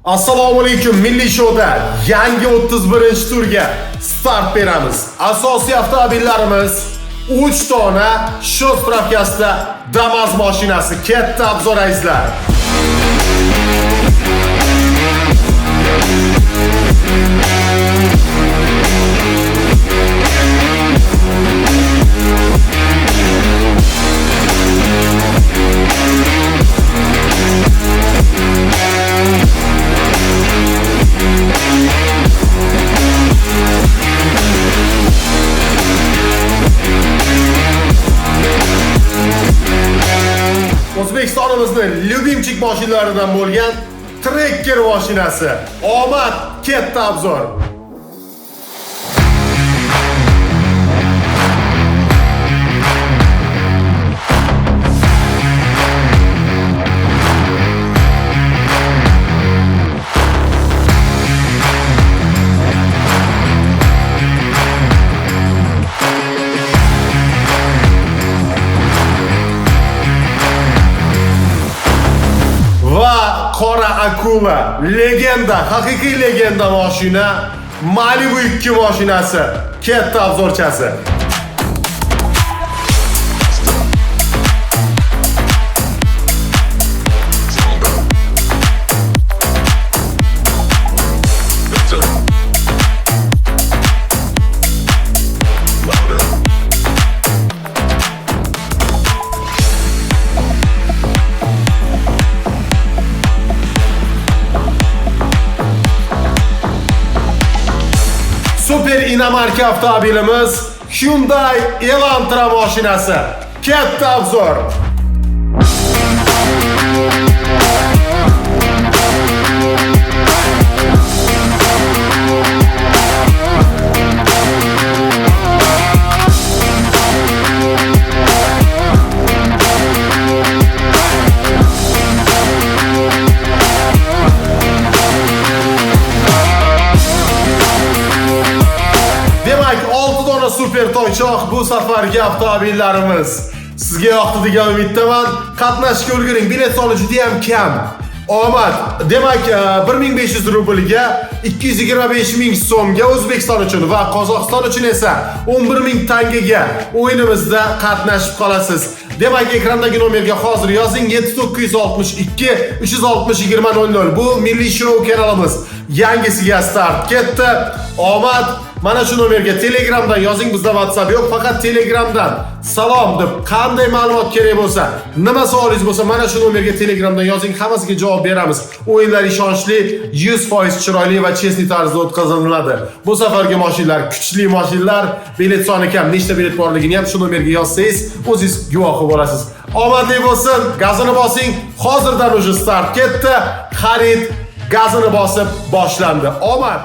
Assalomu alaykum, Milliy shouda yangi 31-turga start beramiz. Asosiy avtomobillarimiz 3 dona shu spravkasida Damas mashinasi. Katta obzor azizlar. O'zbekistonimizning lyubimchik mashinalaridan bo'lgan Tracker mashinasi. Omad, katta obzor. Qora akula, legenda, haqiqiy legenda mashina, Malibu 2 mashinasi, katta obzorchasi. Super inomarka avtomobilimiz Hyundai Elantra mashinasi. Katta obzor. Super toychoq bu safargi avtomobillarimiz sizga yoqdi degan umiddaman. Qatnashishga ulguring. Bilet soni juda ham kam. Omad. Demak, 1500 rublga 225 ming so'mga O'zbekiston uchun va Qozog'iston uchun esa 11 ming tangaga o'yinimizda qatnashib qolasiz. Demak, ekrandagi nomerga hozir yozing 7962 360 2000. Bu Milliy Show kanalimiz. Yangisiga start ketdi. Omad. Mana shu nomerga Telegramdan yozing, bizda WhatsApp yo'q, faqat Telegramdan salom deb qanday ma'lumot kerak bo'lsa, nima savolingiz bo'lsa, mana shu nomerga Telegramdan yozing, hammasiga javob beramiz. O'yinlar ishonchli, 100% chiroyli va chestni tarzda o'tkaziladi. Bu safargi mashinalar kuchli mashinalar, bilet soni kam, nechta bilet borligini ham shu nomerga yozsangiz, o'zingiz guvohi bo'lasiz. Omadli bo'lsin, gazini bosing. Hozirdan уже start ketdi. Xarid gazini bosib boshlandi. Omad.